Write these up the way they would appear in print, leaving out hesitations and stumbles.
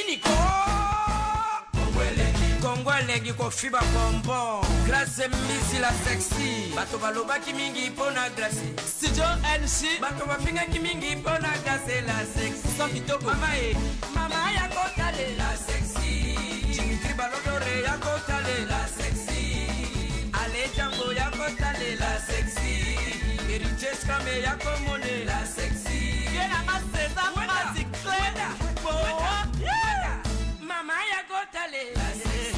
Niko Kongwelegi ko fiba bombo Grâce misi la sexy Bato baloba ki mingi pona grâce Studio NC Bato bafinga ki mingi pona grâce la sexy Sans kitoko Mama ya kotale la sexy Dimitri balodore ya kotale la sexy Ale Django ya kotale la sexy Eriches kame ya komone la sexy Yena maseza masi kleda Mama ya kotale la sexy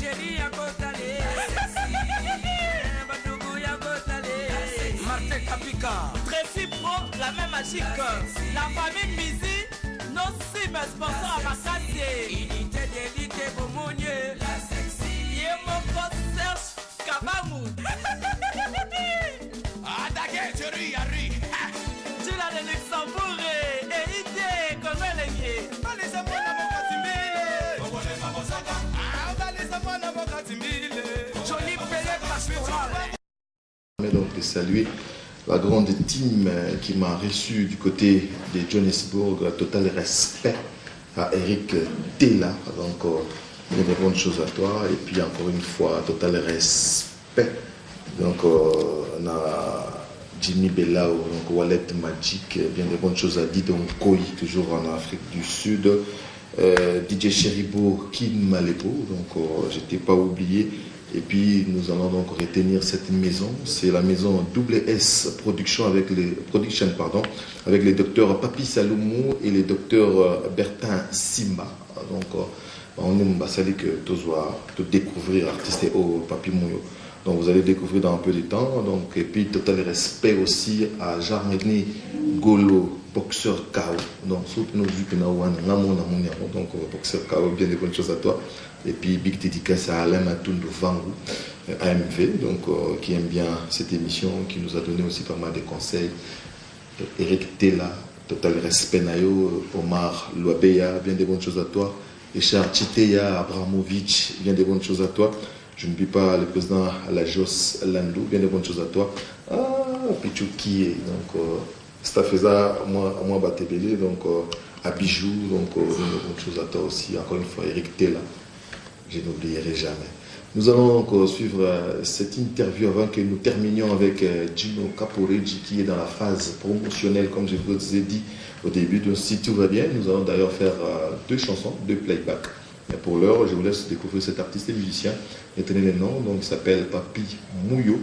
Chérie ya kotale la sexy Badougou ya kotale Martin Kapika Tréfi Pro, la même magique La famille Mizi nos cibles sponsors à Makassie Unité d'élite Bomonier la sexy Yemoko Serge Kabamou Adake chérie Yari Tula de Luxembourg et Ité Konwelegi Donc de saluer la grande team qui m'a reçu du côté de Johannesburg, total respect à Eric Tella, donc bien des bonnes choses à toi et puis encore une fois total respect donc on a Jimmy Belao, donc Wallet Magic, bien des bonnes choses à Didon Koi, toujours en Afrique du Sud. DJ Cheribo Kin Malepo, donc je t'ai pas oublié. Et puis nous allons donc retenir cette maison, c'est la maison WS Production avec les docteurs Papi Salomou et les docteurs Bertin Simba. Donc on aime saluer que tu découvrir artiste au Papi Mouyo. Donc vous allez découvrir dans un peu de temps. Donc, et puis total respect aussi à Jean-René Golo, boxeur KO. Donc surtout nous vu que nous avons donc boxeur KO, bien des bonnes choses à toi. Et puis big dédicace à Alain Matoundou Vangou, AMV, donc qui aime bien cette émission, qui nous a donné aussi pas mal de conseils. Eric Tella, total respect Nayo, Omar Loabeya, bien des bonnes choses à toi. Richard Chiteya Abramovic, bien des bonnes choses à toi. Je n'oublie pas le président Lajos Landou, bien des bonnes choses à toi. Ah, Pichou Kie, donc Stafeza, moi Batebele, donc à Bijou, donc bien des bonnes choses à toi aussi. Encore une fois, Eric Tella, je n'oublierai jamais. Nous allons donc suivre cette interview avant que nous terminions avec Gino Caporeggi qui est dans la phase promotionnelle, comme je vous ai dit au début. Donc si tout va bien, nous allons d'ailleurs faire 2 chansons, 2 playbacks. Mais pour l'heure, je vous laisse découvrir cet artiste et musicien. Retenez le nom, donc il s'appelle Papi Mouyo.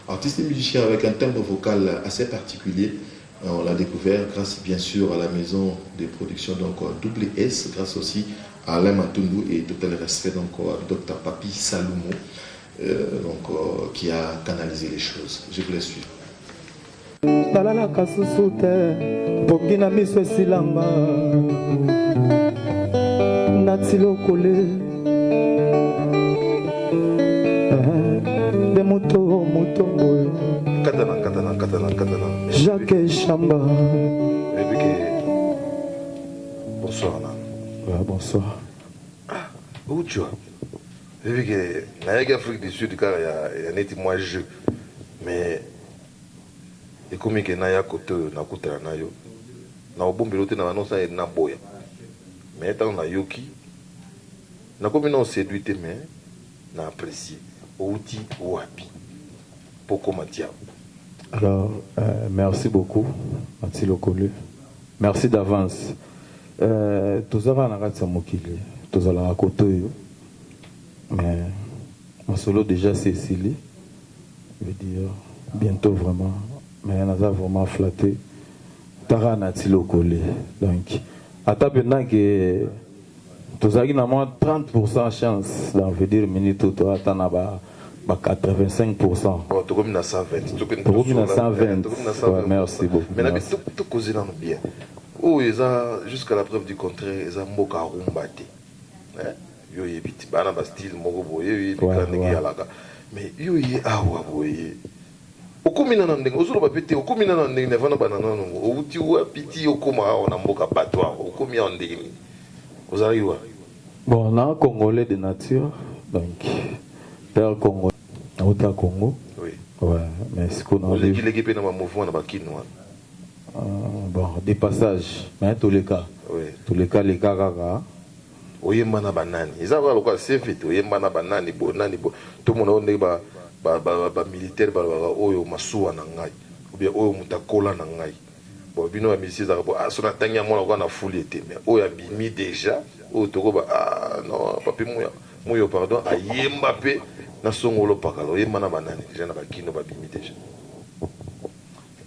Artiste et musicien avec un timbre vocal assez particulier. On l'a découvert grâce bien sûr à la maison de production donc WS, grâce aussi à Alain Matoundou et total respect donc Dr Papi Salomou, qui a canalisé les choses. Je vous laisse suivre. Natilo Kole de moto katana Jacques Chamba. Bonsoir. Bonsoir. Où tu vois? J'ai vu que dans l'Afrique du Sud, il y a net moins jeu. Mais et comme il y a côté na kutana nayo na obombelote na banonsa na boya. Mais tant na yoki na comme non séduit mais na apprécié outil wapi poko matia. Alors merci beaucoup Matilo Kole. Merci d'avance. Tozala na kati mokili tozala koto yo mais mon solo déjà c'est scellé, je veux dire bientôt vraiment mais on a vraiment flatté Tara Natilo Kole. Donc à ta maintenant que tu as 30% chance d'enlever minute ou tu as 85%. Bon, tu as 120. Tu as 120. Merci beaucoup. Mais tu causes bien. Oh, jusqu'à la preuve du contraire, ils ont beaucoup rumbaté. Yo yebiti bana ba style moko boye mais yo ye awa boye. Okumina na ndenge ozolo ba pete okumina na ndenge nevana banana ngo outi wa piti okuma na mboka batwa okumia na ndenge ozali wa bon na congolais de nature donc père congolais au Congo oui ouais mais ce qu'on a les qui pe na mouvement na bakino bon, des passages, mais tous les cas. Oui. Tous les cas, kaka. Oyemba na banani. Ils ont quoi c'est fait. Oyemba na banani, bonani, tout le monde est ba militaire, oyo masuwa na ngai. Ou bien oyo mutakola na ngai. Bon, bino amisi za ko ah sona tanya mona ko na foule été mais oyo abimi déjà. Oyo toko ba ah non, papi muyo pardon, ayemba pe na songolo pakalo. Oyemba na banani. Déjà na bakino babimi déjà.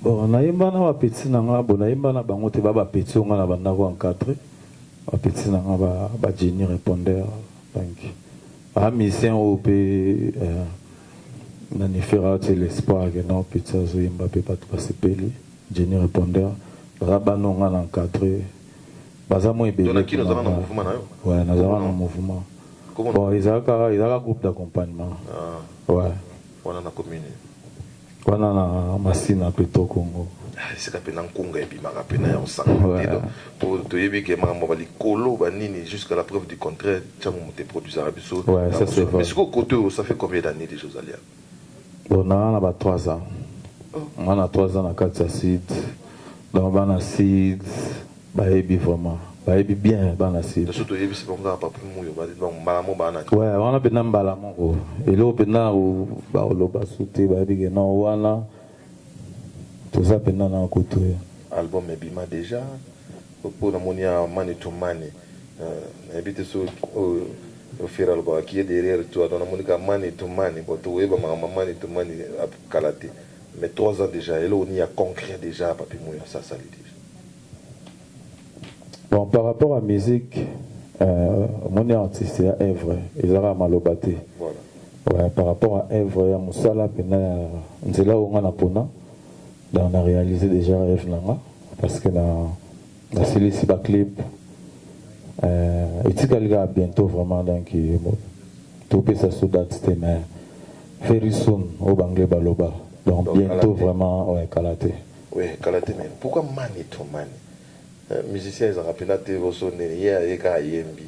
Bon, naïmba na ba petit nanga, bon naïmba na bango te ba petit on na banda ko encadrer. Ba petit nanga ba génie répondeur donc. Ah mission au pe nanifera te l'espoir que non petit zo yemba pe pas tout passer peli. Génie répondeur. Ba non nga encadrer. Baza mo ebele. Donc qui nous avons dans mouvement na yo. Ouais, nous avons un mouvement. Comment? Bon, ils ont un groupe d'accompagnement. Ah. Ouais. On a commune. On a na masina peto Congo. C'est que na Congo et puis ma rapena ya osanga pour te yebi que ma bali kolo banini jusqu'à la preuve du contraire tchamu te produire abiso. Ouais, ça c'est vrai. Mais ce côté ça fait combien d'années des choses alia? On a 3 ans. On a 3 ans à Katia Seed. Donc on a Seed baebi vraiment. Baebi bien bana Seed. Surtout yebi c'est bon gars pas plus mouyo ba donc malamo bana. Ouais, on a bena balamo ko. Et là bena ou ba oloba souté baebi que non wana tout ça pendant na koto. Album ebima déjà pour la monia mani to mani. Habite so au firal ba qui est derrière toi dans la monica mani to mani pour toi ba mani to mani kalate. Mais 3 ans déjà et là on y a concret déjà papi mouyo ça l'idée. Bon, par rapport à la musique, mon artiste est œuvre, ils ont malobaté. Voilà. Ouais, par rapport à œuvre, il y a Moussala, c'est là où on a réalisé déjà rêve là, parce que la série clip, et bientôt vraiment donc tout peut se date mais very soon au Banglais Baloba. Donc bientôt Kalate. Vraiment ouais Kalaté. Oui, Kalaté mais pourquoi mani to mani? Musiciens ils ont rappelé te vosone hier et ka yembi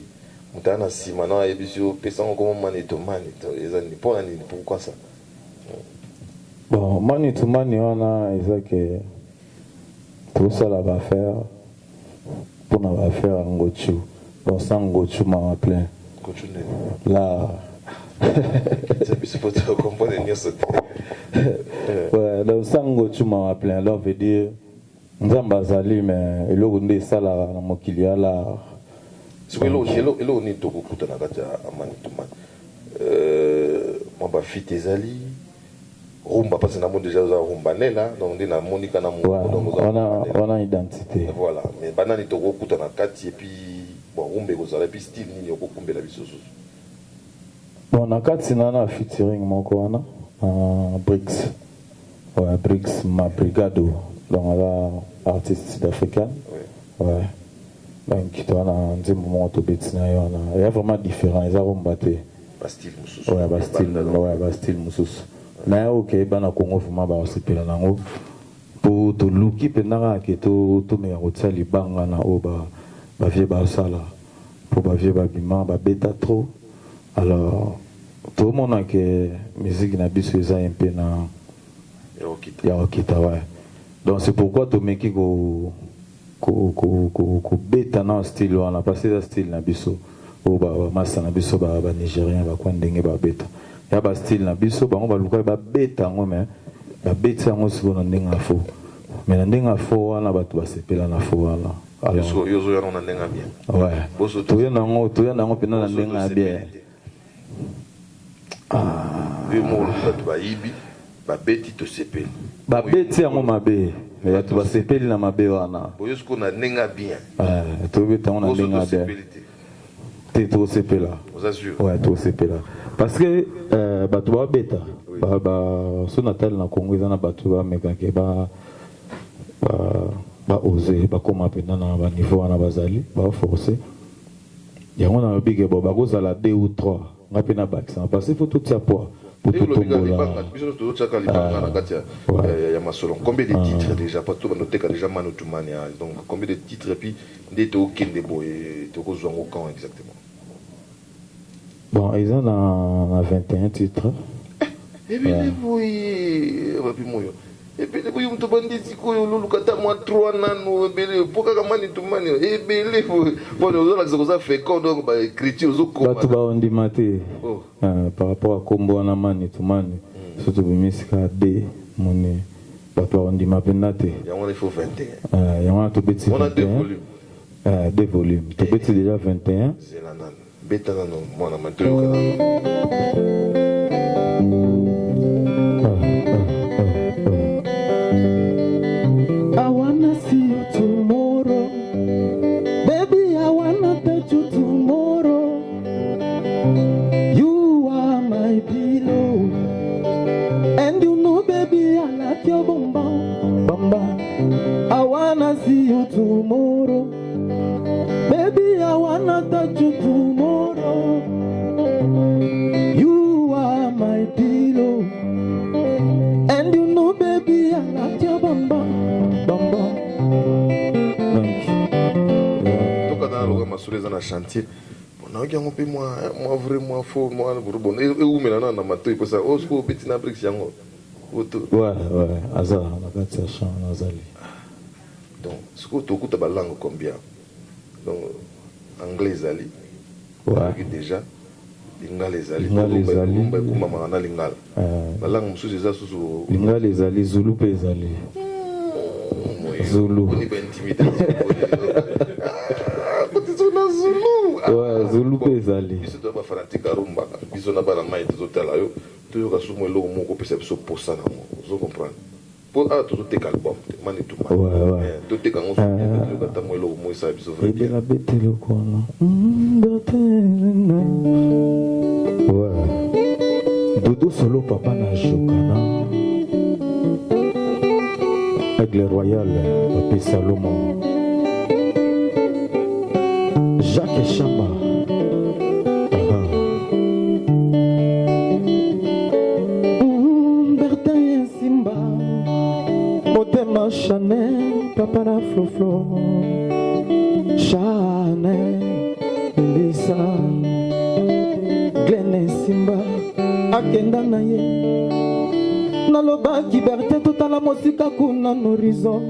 mutana sima na ebisio pesa comment mani to mani ils ont pas ni pourquoi ça bon mani to mani on a que tout ça là va faire pour na va faire un gochu donc sans gochu ma plein gochu là c'est plus pour te comprendre mieux ça ouais donc sans gochu ma plein là veut dire nzamba azali mais eloko nde esalaka na mokili ya la elo ni tokokuta na kati ya amani tumani mwa bafite ezali rumba parce na moni déjà oza rumbanela donc nde namonika na wana identité voilà mais banani tokokuta na kati et puis bon rumba ekozala puis style nini okokumbela biso susu bon na kati nana featuring moko wana Brix ouais Brix ma brigado donc là artiste sud-africain ouais donc tu as un petit moment au Betsina il y a vraiment différent ils ont battu style mususu ouais style mususu mais ok bana Congo vraiment ba osepela nango pour to luki pendant que to me rotsa libanga na oba ba vie ba sala pour ba vie ba bima ba beta trop alors tout le monde a que musique na biso eza un peu na ya okita ouais. Donc c'est pourquoi tu mets qui bêta dans style on a passé dans style na biso ou ba massa na biso ba nigérien ba kwa ndenge ba bêta ya ba style na biso ba on ba luka ba bêta ngo mais ba bêta ngo siko na ndenga fo mais na ndenga fo wana ba tu ba sepela na fo wana alors yozo ya na ndenga bien ouais to ya nango pena na ndenga bien vi mo lu ba yibi ba beti to sepela ba beti yango mabe ya tu ba sepeli na mabe wana boyo siko na ndenga bien to beta na ndenga bien te to sepela vous assure ouais to sepela parce que ba tu ba beta ba so natal na Congo ezana ba tu ba meka ke ba oser ba koma pena na ba niveau wana bazali ba forcer yango na bige bo ba kozala 2 ou 3 ngapi na bac parce que faut tout ça poids pour tout tombola combien de titres déjà pas tout noter déjà Manotumani donc combien de titres et puis des tokens de boy toko zongo quand exactement bon ils ont 21 titres et puis oui papi moyo ebele boyo moto bandisi koyo ololukata mwa 3 nano ebele mpo kaka mani tumani ebele mpona ozolakisa koza fécond donc baécriture ozokoma bato baondima te par rapport à kombo wana mani tumani so tobimisika b moni bato baondima mpenza te yango wana il faut 21 yango wana tobeti 2 volumes tobeti déjà 21 zela nano beta nano mwana matoyoka nano I wanna see you tomorrow, baby. I wanna touch you tomorrow. You are my pillow, and you know, baby, I like your bamba, bamba. I wanna see you tomorrow, baby. I wanna touch you tomorrow. You are my pillow, and you know, baby, I like your bamba. toka dans loka masolo eza na chantier naoki yango mpe mwa vrai mwa faux mwa bon eumela na matoi mposa osiko obeti na brix yango aza na kati ya champ nazali donc sikoyo tokuta balangue combien donc anglais ezali déjà lingala ezali ekumamaka na lingala balangue mosusu eza susu lingala ezali zulu mpe ezali Zulu. Zulu pezali. Biso to ba fanatika rumba. Biso na bana mai tozotala yo. Toyoka sumo eloko moko pesa biso posa na mo. Zo comprendre. Po tozoteka album. Mani tu mani. Toteka ngo so toyoka tamo eloko mo isa biso vrai. Ebe la bete loko na. Dodo solo papa na jokana. Aigle Royal, Papi Salomon, Jacques Chamba, Bertin Simba, Motema Chanel, Papa la Flo, Chanel, Elisa, Glenn Simba, Akenda Naye. Nalobaki berte totala mosika kuna horizon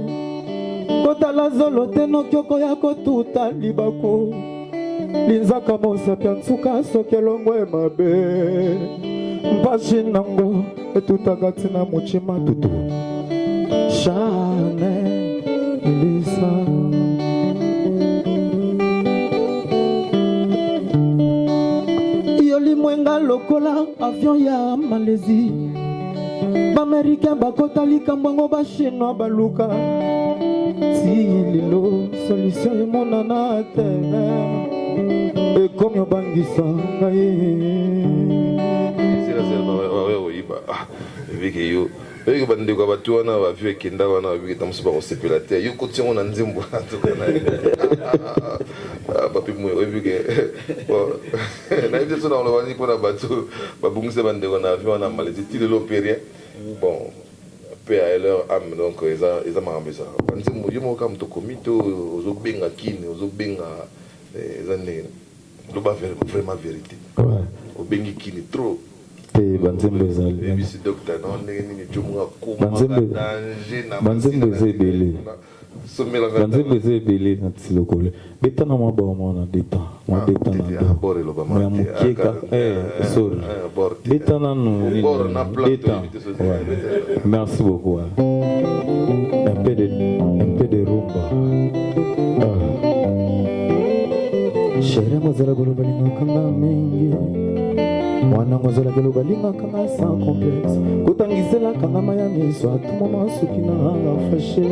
kotala zolo te nokioko ya kotuta libako linzaka mosapi ya nsuka soki elongo emabe mpasi nango etutaka ntina mochima tutu Chanel Elisa yolimwenga lokola avion ya Malaisie Américain bakota likambo yango bachinois baluka ti lelo solution emonana te ekomi obangisa ngai oyiba evike yo oyeke bandeko ya bato wana bavio ekenda wana babiketa mosu bakosepela te yo koti yango na nzembo papi moyo oyebike nayebi te so na olobani mpona bato babungisa bandeko na avion wana Malaisie ti lelo mpe rien bon paix à leur âme donc ils ont marre ça parce que moi moi comme to komito ozobenga kine ozobenga ezane loba vraiment vérité obengi kine trop te banzembe ezali bisi docteur non nini jomunga kuma danger na banzembe ezebele banzembe ezebele na tsilokole beta na mwa mwana deta mwa deta na do ya mukieka sorry beta na no deta merci beaucoup un peu de rumba chérie mozala golo balinga kanga mingi mwana mozala golo balinga kanga sans complexe kutangisela kanga maya miso atuma masuki na fashe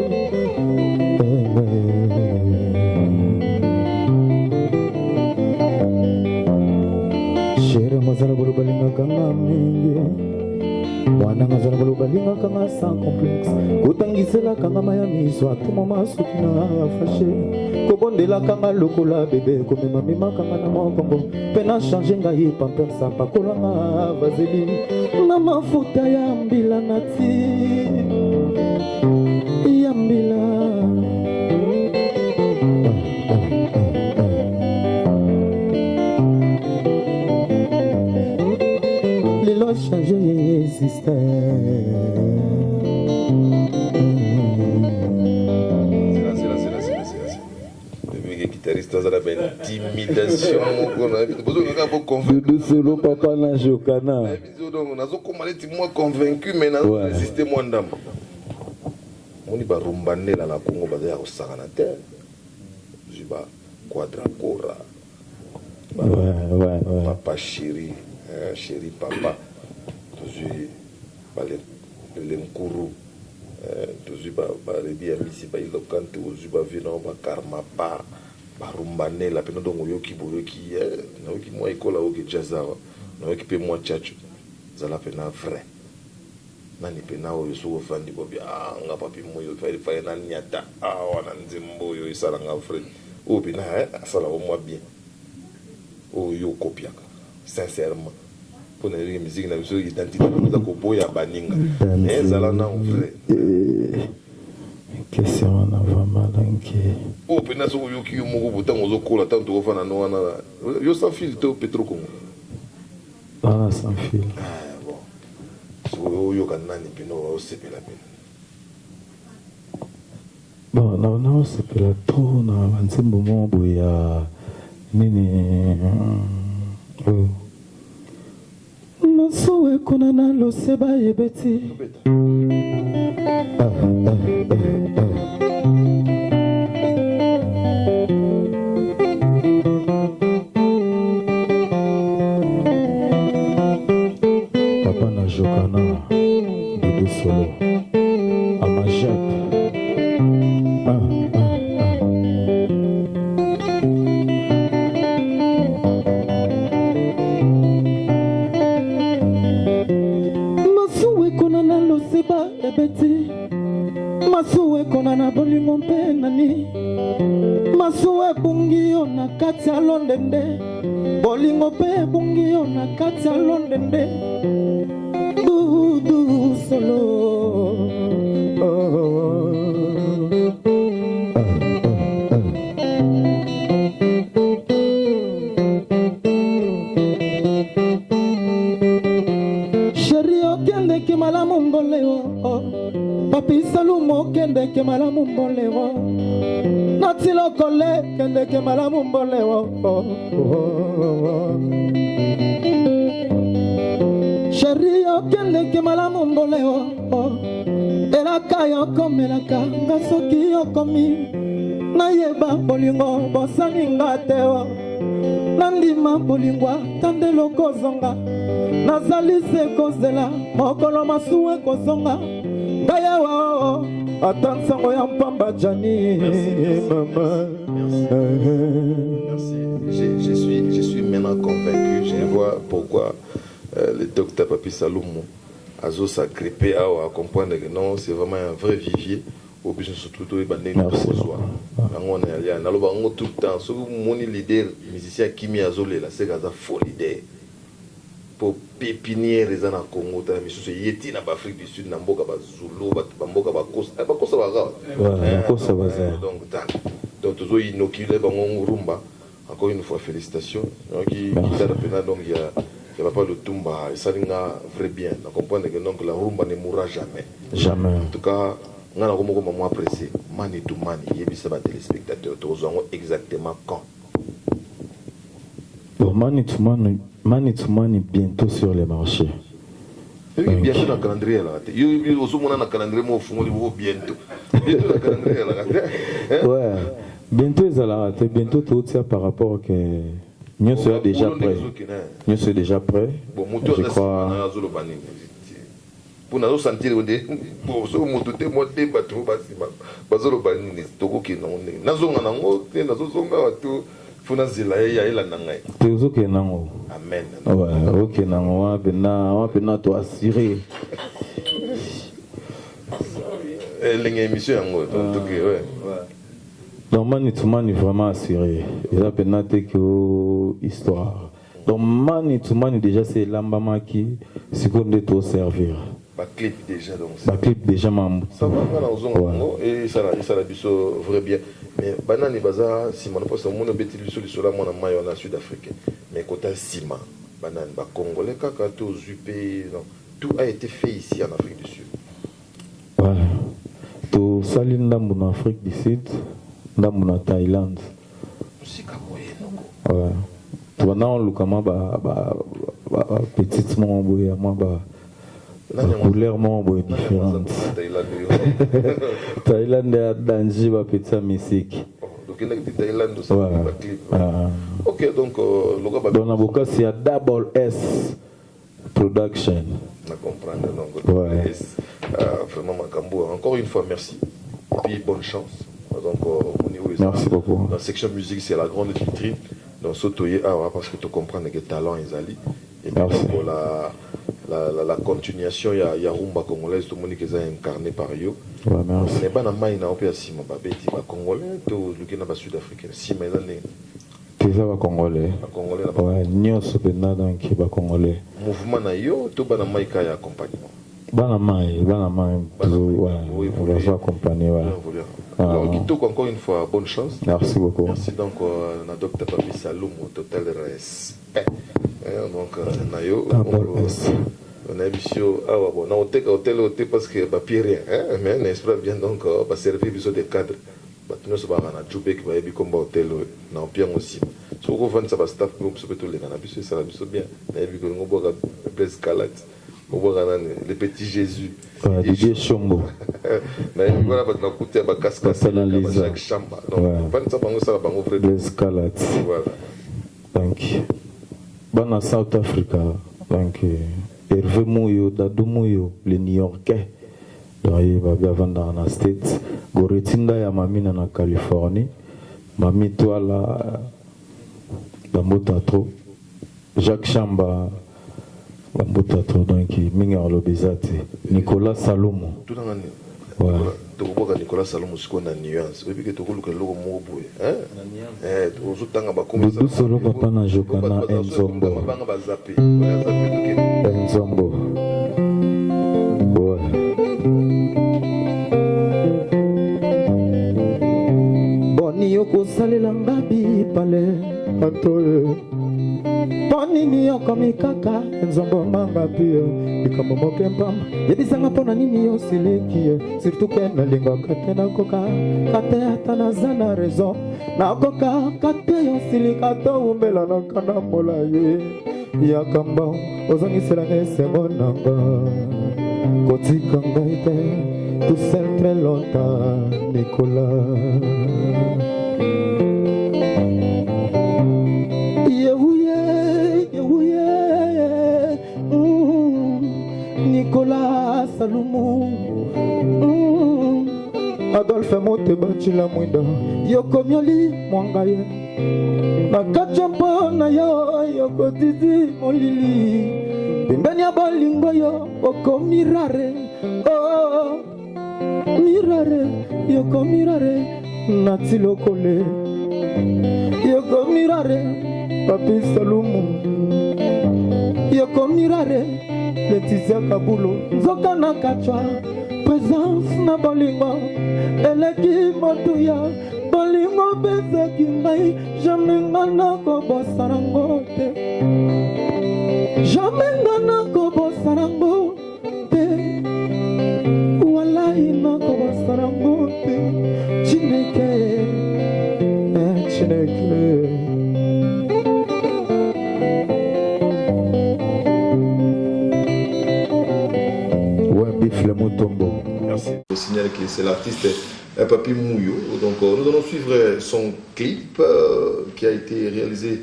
chérie mozala golo balinga kanga mingi mwana ngazala golo balinga kanga sans complexe kutangisela kanga maya miso atuma masuki na fashe kobondela kanga lokola bebe komema mema kanga na mokongo mpe na change ngai pampersa pakolanga vazeli na mafuta ya mbila na ti ya mbila lelo change système nazala intimidation Doudou Solo papa na jokana nazokoma neti moi convaincu mais nazoresiste mwa ndambo moni barumbanela na Congo baza ya kosakana te zwi ba quadracora papa chéri papa tozwi balenkuru tozwi balebi ya misi bailokante ozwi bavino bakarma pa barumbanela pena donc oyoki boyoki nayoki mwa ekola oyoki jazawa nayoki mpe mwa chacho zala pena vrai nani pena oyo soki ofandi bobi nga papi moyo faye naniata awa na nzembo oyo esalanga vrai oyo pena asalaka mwa bien oyo okopiaka sincèrement mpona elenge musique na biso identité oza koboya baninga ezala na vrai question wana vraiment donc oyo mpena soki oyoki yo moko botango ozokola ntango tokofana no wana yo sans fil to Petro Congo sans fil bon soki oyoka nani mpena osepela pena bon naosepela trop na banzembo moko boye ya nini Masowe konana loseba yebeti Papa na jokana Doudou Solo Amajak Masuwe kona na bolingo mpe nani Masuwe bungi yo na kati ya londende Bolingo mpe bungi yo na kati ya londende Doudou Solo Sheri okende ki malamu mboleo Papi Salumo kende ke malamu mbolewo Natilo kole kende ke malamu mbolewo Sherio kende ke malamu mbolewo Elaka yoko melaka ngasoki yoko mi Nayeba bolingo bosani ngatewa Nandima bolingwa tandelo kozonga Nazali se kozela mokolo masuwe kozonga Gayawa atansango ya mpamba jani maman. Merci. Je suis maintenant convaincu. Je vois pourquoi le docteur Papi Salumo a s'agrippé à comprendre que non, c'est vraiment un vrai vivier. Au besoin surtout de bander nous besoin. On est allé. On a tout le temps. Ce mon leader musicien Kimi Azole là, c'est gaza faux leader. Pour pépinière les ana Congo ta mission yeti na Afrique du Sud na mboka ba Zulu ba mboka ba kosa ba kosa ba ga kosa ba za donc toujours inoculé bango rumba. Encore une fois félicitations donc il a donc il y a pas le tumba et ça linga vrai bien on comprend que donc la rumba ne mourra jamais en tout cas on a comme moi apprécié mani to mani yebisa ba téléspectateurs tozongo exactement quand Mani to Mani bientôt sur les marchés. Bientôt dans le calendrier là. Il aussi mon dans calendrier moi fumoli bientôt. Bientôt dans le calendrier là. Ouais. Bientôt ils allaient bientôt tout ça par rapport que nous sommes déjà prêts. Nous sommes déjà prêts. Bon, je crois. Pour nous sentir pour ce moto te monter bateau bazolo banini toko ki non nazonga nango te nazonga watu funa zila ya ila nangai tezoke nango amen ouais OK nango wa pena to assurer l'engagement émission yango donc ouais donc Mani to Mani vraiment assuré il a pena te que histoire donc Mani to Mani déjà c'est l'ambama qui seconde to servir ba clip déjà donc ba clip déjà mam ça va dans zongo et ça la biso vrai bien mais banani baza si mon poste mon beti biso la mona mayo na sud africain mais côté sima banani ba congolais kaka to zupe non tout a été fait ici en Afrique du Sud ouais to salinda en Afrique du Sud ndambu na Thaïlande Ouais. Pendant le comment petite moi couleur différente. Thaïlande a danger va petit musique. Donc il est Thaïlande aussi. Ok, donc dans la boca c'est à Double S Production. On comprend donc. Ouais. Vraiment Makambo. Encore une fois merci. Et puis bonne chance. Donc au niveau merci beaucoup. Dans la section musique c'est la grande vitrine. Donc Sotoye parce que tu comprends que talent ils allient. Et puis donc la continuation, il y a Rumba congolaise, tout le monde qui est incarné par eux. Ouais, merci. Mais pas dans main, il y a un peu de congolais, tout le qui est sud-africain. Si mais là, tu sais pas congolais. Congolais. Ouais, nous sommes donc qui va congolais. Mouvement na yo, tout ba na main qui a accompagnement. Banamai, ouais, on va faire accompagner, ouais. Alors, Kitoko, encore une fois, bonne chance. Merci beaucoup. Merci donc à Dr Papi Saloum, au total respect. Donc, Nayo, on a émission, bon, on a hôtel parce que papier rien, mais on espère bien donc, va servir des cadres. Nous sommes à Djoubé qui va être comme hôtel, on a bien aussi. Si vous voulez faire ça, staff, vous pouvez tout les cannabis, ça va bien. Mais vu que nous avons des escalades. Les petits Jésus. Didier Chombo. Mais voilà, on a coûté à cascade dans chaque chambre. Donc, l'escalade. Voilà. Donc, dans South Africa, donc, Hervé Mouyo, Dadou Mouyo, les New-Yorkais, il va bien vendre dans les States. Goretinda ya mami na Californie. Mami toi là, dans Motatro. Jacques Chamba. Bambotato donc minga lobezate Nicolas Salomo tout dans ouais to Nicolas Salomo siko na nuance et puis que to ko luka loko mo boye to zo tanga ba comme ça solo papa na jokana Enzombo Enzombo ouais boni yoko salela ngabi pale atoye nini yoko mikaka Nzombo manga pia likambo mokempama yebisanga pona nini yo sileki surtout que na linga kate na koka kate atana zana raison na koka kate yo silika to umbela na kana mola ye yakamba ozangisela ngesengo nanga kotika ngaite tout seul très longtemps Nicolas Nicolas Salomo Adolphe Mote Bachila Mwinda Yoko Mioli Mwangaye Nakachompo na yo Yoko Tizi Molili Bimbeni ya bolingo yo Oko mirare Oh Mirare Yoko mirare Natilo kole Yoko mirare Papi Salomo Yoko mirare Laetitia Kabulo Nzoka na kachwa Présence na bolingo Eleki motuya Bolingo bezaki ngai Jamais ngana kobosarango te Jamais ngana kobosarango te Wallahi na kobosarango te Chineke Chineke Merci. Je signale que c'est l'artiste Papi Mouyo. Donc nous allons suivre son clip qui a été réalisé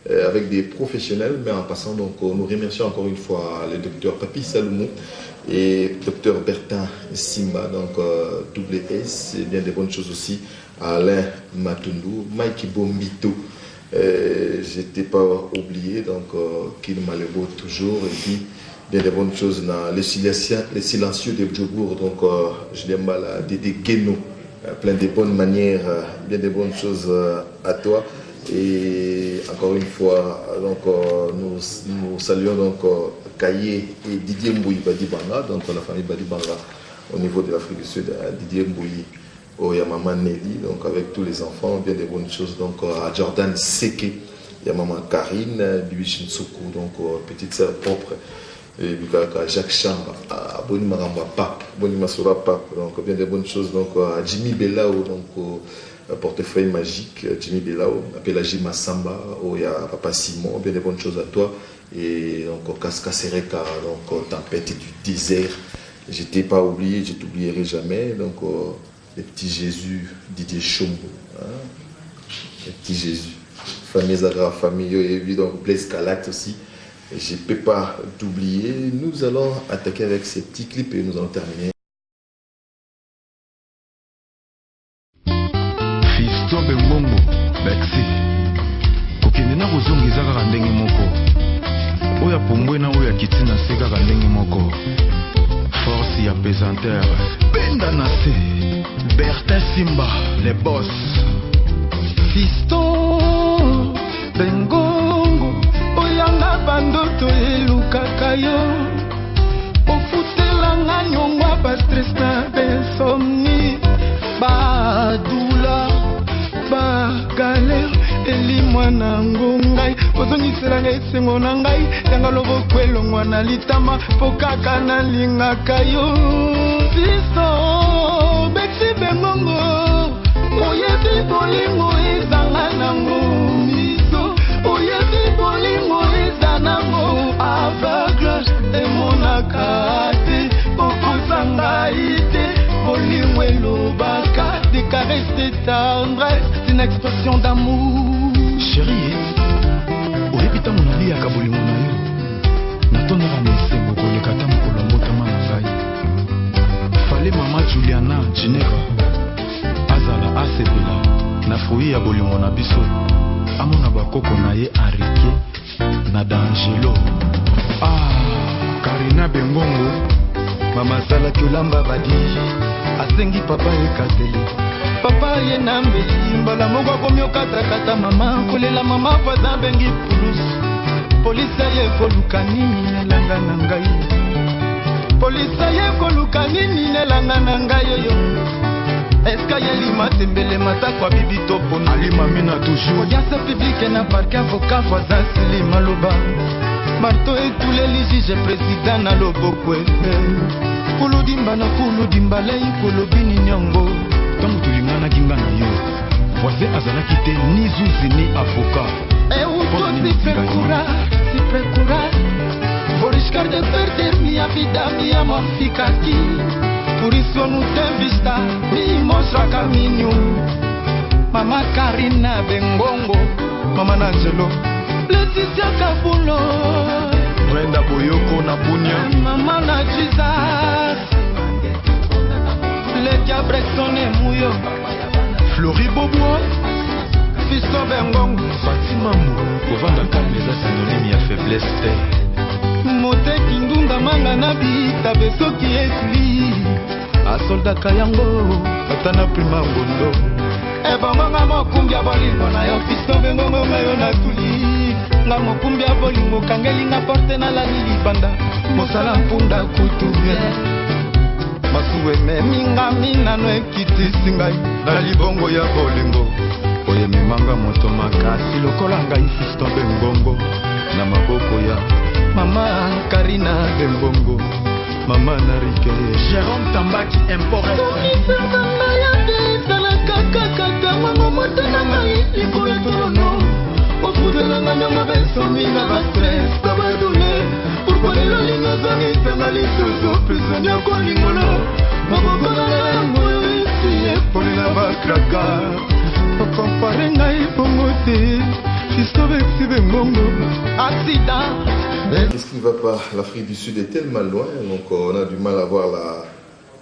avec des professionnels, mais en passant donc nous remercions encore une fois le docteur Papi Salomo et docteur Bertin Simba, donc double S, et bien des bonnes choses aussi à Alain Matundu, Mike Bombito. J'étais pas oublié donc qu'il m'a le beau toujours et puis bien des bonnes choses dans les silencieux de Djobour, donc je l'aime mal Dédé Guéno, plein de bonnes manières, bien des bonnes choses à toi et encore une fois donc nous saluons donc Kaye et Didier Mbouyi Badibanga, donc la famille Badibanga au niveau de l'Afrique du Sud, Didier Mbouyi au Yamama Nelly, donc avec tous les enfants, bien des bonnes choses donc à Jordan Seke, il y a maman Karine, Bibi Shinsoko, donc petite sœur propre. et puis Jacques Chamba, à Boni Maramba Pape, Boni Masura Pape, donc bien des bonnes choses, donc à Jimmy Belao, donc portefeuille magique, Jimmy Belao, à Pelagie Massamba, il y a Papa Simon, bien des bonnes choses à toi, et donc Casca Sereka, donc Tempête du désert, je t'ai pas oublié, je t'oublierai jamais, donc les petits Jésus, Didier Chombo, hein? Les petits Jésus, famille Zagra, famille Yoyevi, donc Blaise Calact aussi. Et je ne peux pas t'oublier. Nous allons attaquer avec ces petits clips et nous allons terminer. Fiston Bengongo, Bexi. Kokende na kozongi za kaka ndenge moko. Oya pombwe na oya kitina se kaka ndenge moko. Force ya pesanteur. Benda na se. Bertin Simba, les boss. Fiston Bengongo. Oyanga bandoto elukaka yo. Ofutelanga nyongwa ba stress na bensomni. Ba doula, ba galère. Eli mwana ngongai. Ozongiselanga esengo na ngai. Yanga lobo kwelo mwana litama. Pokaka na lingaka yo. Fisto, Bexi Bengongo. Oyebi bolingo ezanga nango miso. Oyebi bolingo ezanango aveugle emonaka te okozanga ite bolingo elobaka des caresses de tendresse c'est une expression d'amour chérie oyebi ntango naliaka bolingo na yo natondaka na esengo koleka ta mokolo mbotama na ngai fale mama Juliana Gineva azala asepela na fruit ya bolingo na biso amona bakoko na ye Enrique na D'Angelo Karina Bengongo mama sala kiolamba badi asengi papa ekateli papa ye na mbeli mbala moko akomi okatakata mama kolela mama vaza bengi pulus polisi ye koluka nini nelanga na ngai polisi ye koluka nini nelanga na ngai yoyo eska yelima tembele matakwa bibi topo alima mina toujours audience publique na parquet avocat voisin sili maloba marto etuleli juge président na lobokwe kuludimba na kuludimba lei kulubini nyongo ntango tolinganaki nga na yo voisin azalaki te ni zuzi ni avocat euto si precura por riscar de perder minha vida minha mão fica aqui. Por isso não tem vista, me mostra caminho. Mama Karina Bengongo, Mama Angelo, Letícia Capulo, Brenda Boyoko na Bunia, Mama na Jesus, Letia Brexton e Muyo, Flori Bobois, Fiston Bengongo, Fatima Mou, Kovanda Kalmeza synonyme ya faiblesse. Mote kindunga manga na bita besoki etuli asoldaka yango atana prima ngondo ebongonga mokumbi ya bolingo na yo Fiston Bengongo mayo na tuli nga mokumbi ya bolingo kangelinga porte na lali libanda mosala mpunda kutubie masuwe meminga minano ekitisi ngai na libongo ya bolingo oyememanga moto makasi lokola ngai Fiston Bengongo na maboko ya Mama Karina Bengongo, Mama Narike, Jérôme Tambaki Importe. Qu'est-ce qui ne va pas? L'Afrique du Sud est tellement loin, donc on a du mal à avoir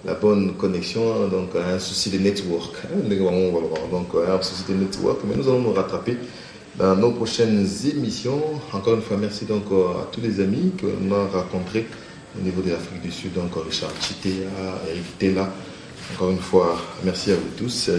la bonne connexion, donc un souci de network. Donc un souci de network, mais nous allons nous rattraper dans nos prochaines émissions. Encore une fois, merci donc à tous les amis qu'on a rencontrés au niveau de l'Afrique du Sud, donc Richard Chitea, Eric Tela. Encore une fois, merci à vous tous.